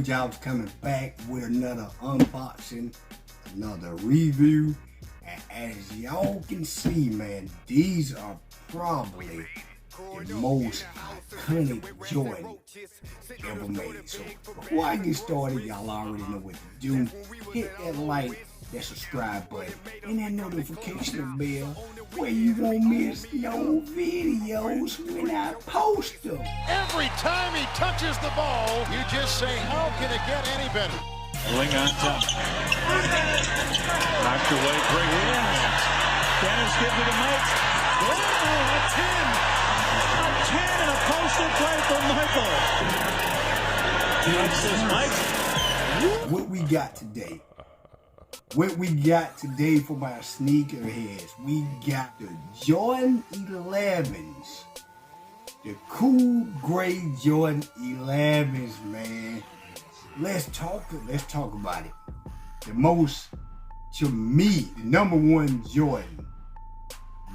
told y'all I was coming back with another unboxing, another review. And as y'all can see, man, these are probably the most iconic Jordan ever made. So before I get started, y'all already know what to do. Hit that like, that subscribe button, and that notification bell where you won't miss no videos when I post them. Every time he touches the ball, you just say, how can it get any better? Ling on top. Knocked away, great hands. Dennis gives it to Mike. Oh, a 10. A 10 and a posted play for Michael. He says, Mike. What we got today? What we got today for my sneaker heads? We got the Jordan 11s. The cool gray Jordan 11s, man. Let's talk about it. The most, to me, the number one Jordan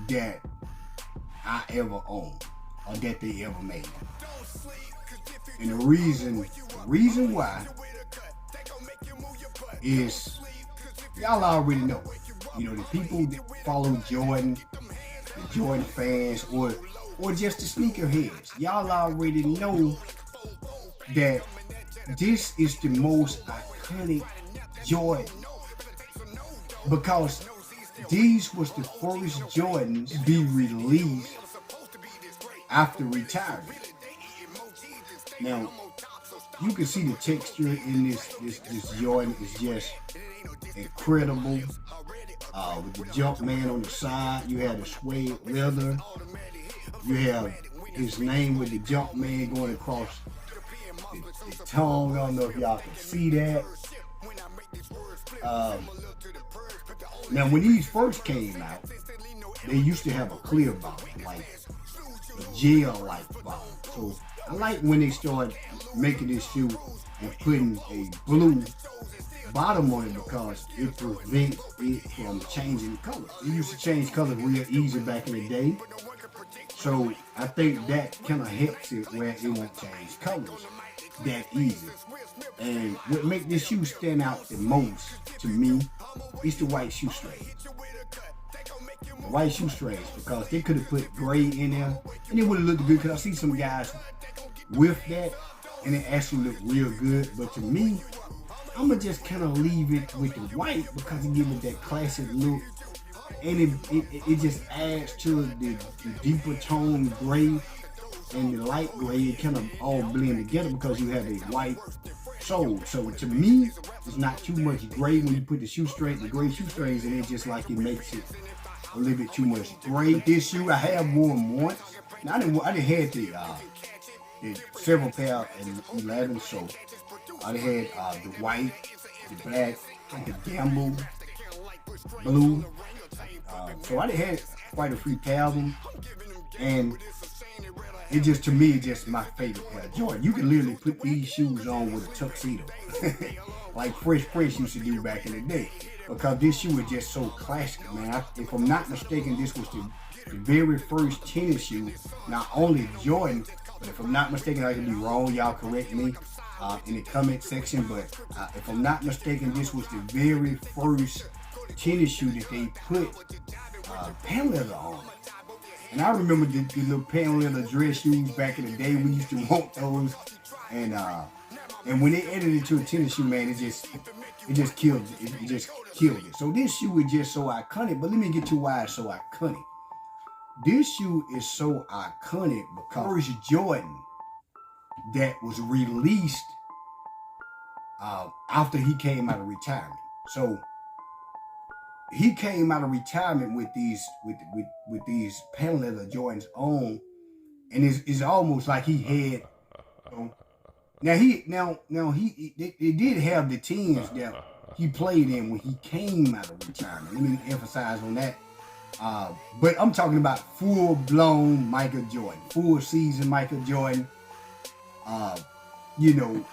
that I ever owned, or that they ever made. And the reason why is, y'all already know. You know, the people that follow Jordan, the Jordan fans, or just the sneaker heads, y'all already know that this is the most iconic Jordan, because these was the first Jordans to be released after retirement. Now, you can see the texture in this Jordan is just incredible. With the Jumpman on the side, you have the Suede Leather. You have his name with the Jumpman going across the tongue. I don't know if y'all can see that. Now, when these first came out, they used to have a clear bottom, like a gel-like bottom. So I like when they started making this shoe and putting a blue bottom on it, because it prevents it from changing colors. It used to change colors real easy back in the day. So I think that kind of helps it where it won't change colors that easy. And what makes this shoe stand out the most to me is the white shoe strings. The white shoe strings, because they could have put gray in there and it would have looked good, because I see some guys with that and it actually looked real good. But to me, I'm gonna just kind of leave it with the white, because it gives it that classic look, and it just adds to the deeper tone gray and the light gray. It kind of all blend together because you have a white sole. So to me, it's not too much gray when you put the gray shoestrings in it. Just like it makes it a little bit too much gray. This shoe I have worn once. Now I didn't have the several pair of 11, so I had the white, the black, the gamble blue. So I had quite a few pair of them, and it just, to me, it's just my favorite pair of Jordan. You can literally put these shoes on with a tuxedo, like Fresh Prince used to do back in the day, because this shoe is just so classic, man. If I'm not mistaken, this was the very first tennis shoe, not only Jordan, but if I'm not mistaken, I could be wrong, y'all correct me in the comment section, but if I'm not mistaken, this was the very first tennis shoe that they put pan leather on. And I remember the little pan leather dress shoes back in the day. We used to want those, and when they added it to a tennis shoe, man, it just killed it. It just killed it. So this shoe is just so iconic. But let me get to why it's so iconic. This shoe is so iconic because first Jordan that was released after he came out of retirement. So he came out of retirement with these pan leather Jordans on, and it's almost like he had. Now he did have the 10s that he played in when he came out of retirement. Let me emphasize on that. But I'm talking about full-blown Michael Jordan, full season Michael Jordan. You know,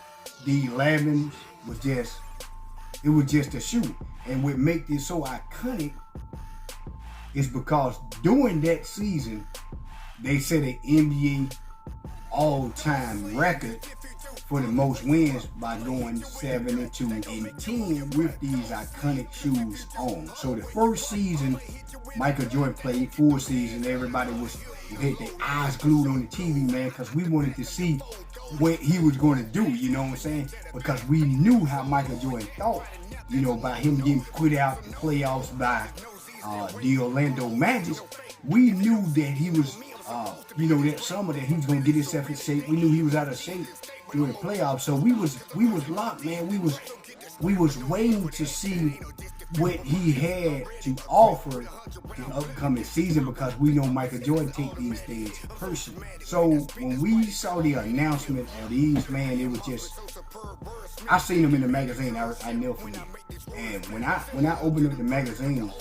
the 11s was just a shoe. And what makes this so iconic is because during that season, they set an NBA all-time record for the most wins by going 72-10 with these iconic shoes on. So the first season Michael Jordan played, full season, everybody had their eyes glued on the TV, man, because we wanted to see what he was going to do, you know what I'm saying? Because we knew how Michael Jordan thought, you know, by him getting put out in the playoffs by the Orlando Magic. We knew that he was, you know, that summer that he was going to get himself in shape. We knew he was out of shape during the playoffs. So we was locked, man. We was waiting to see what he had to offer the upcoming season, because we know Michael Jordan take these things personally. So when we saw the announcement of these, man, it was just, I seen them in the magazine. I never forget. And when I opened up the magazine,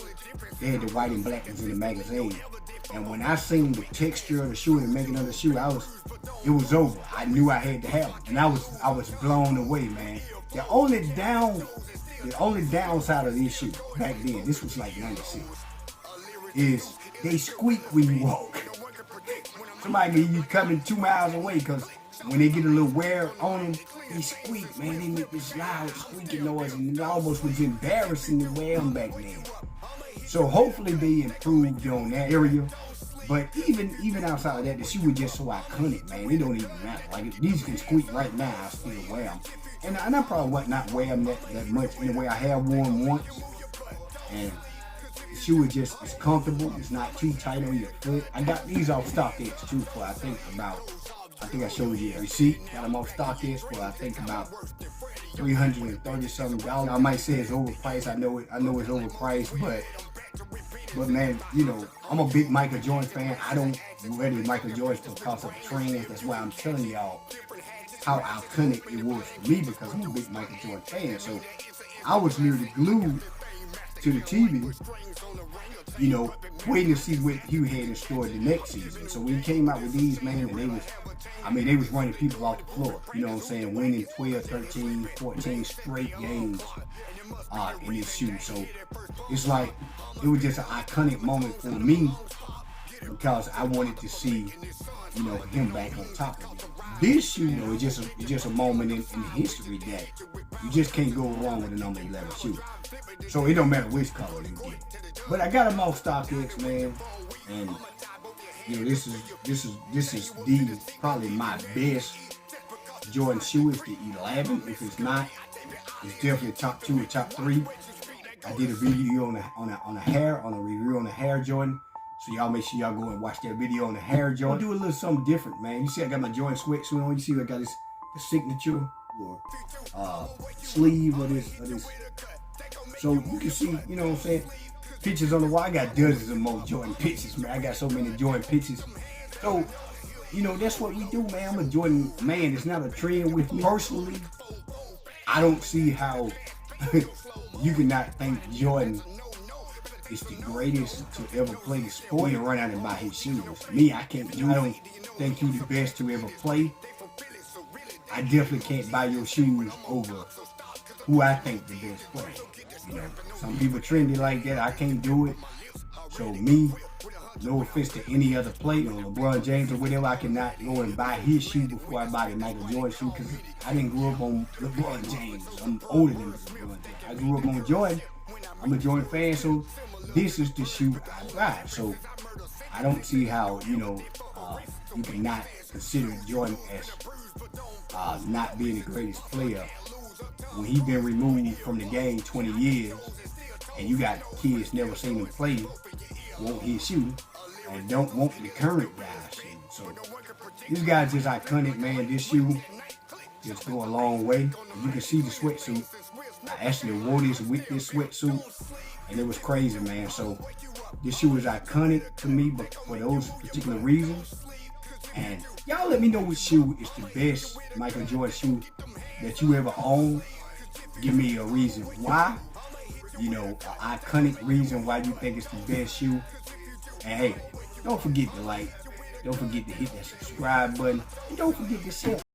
they had the white and black ones in the magazine. And when I seen the texture of the shoe and the making of the shoe, it was over. I knew I had to have it, and I was blown away, man. The only downside of this shoe back then, this was like 96, is they squeak when you walk. Somebody you coming 2 miles away, because when they get a little wear on them, they squeak, man. They make this loud squeaking noise, and it almost was embarrassing to wear them back then. So hopefully they improved on that area. But even outside of that, the shoe was just so iconic, man. It don't even matter. Like, if these can squeak right now, I still wear them. And I probably would not wear them that much anyway. I have worn once. And the shoe is just, it's comfortable. It's not too tight on your foot. I got these off StockX too for, I think I showed you a receipt. Got them off StockX for, I think, about $330 something. I might say it's overpriced. I know it's overpriced, but man, you know, I'm a big Michael Jordan fan. I don't wear the Michael Jordans because of the trends. That's why I'm telling y'all how iconic it was for me, because I'm a big Michael Jordan fan. So I was nearly glued to the TV, you know, waiting to see what he had in store the next season. So when he came out with these, man, and they was running people off the floor, you know what I'm saying, winning 12, 13, 14 straight games in this shoe. So it's like, it was just an iconic moment for me, because I wanted to see, you know, him back on top of it. This shoe, you know, it's just a moment in history that you just can't go wrong with a number 11 shoe. So it don't matter which color you get. But I got them off StockX, man, and you know, this is probably my best Jordan shoe. It's the 11. If it's not, it's definitely top 2 or top 3. I did a video on a review on the hair Jordan. So y'all make sure y'all go and watch that video on the hair Jordan. I'll do a little something different, man. You see I got my Jordan sweatsuit on. You see I got the signature or sleeve of this. So you can see, you know what I'm saying, pictures on the wall. I got dozens of more Jordan pictures, man. I got so many Jordan pictures. So, you know, that's what we do, man. I'm a Jordan man. It's not a trend with me. Personally, I don't see how you cannot think Jordan is the greatest to ever play the sport and run out and buy his shoes. Me, I can't do it. I don't think he's the best to ever play. I definitely can't buy your shoes over who I think the best player. You know, some people trendy like that. I can't do it. So me, no offense to any other player, or LeBron James or whatever, I cannot go and buy his shoe before I buy the Michael Jordan shoe, because I didn't grow up on LeBron James. I'm older than LeBron James. I grew up on Jordan. I'm a Jordan fan, so this is the shoe I buy. So I don't see how, you know, you cannot consider Jordan as not being the greatest player when he's been removed from the game 20 years, and you got kids never seen him play, want his shoe, and don't want the current guy's shoe. So this guy's just iconic, man. This shoe just go a long way. You can see the sweatsuit. I actually wore this with this sweatsuit, and it was crazy, man. So this shoe is iconic to me, but for those particular reasons. And y'all let me know which shoe is the best Michael Jordan shoe that you ever owned. Give me a reason why. You know, an iconic reason why you think it's the best shoe. And hey, don't forget to like, don't forget to hit that subscribe button, and don't forget to share.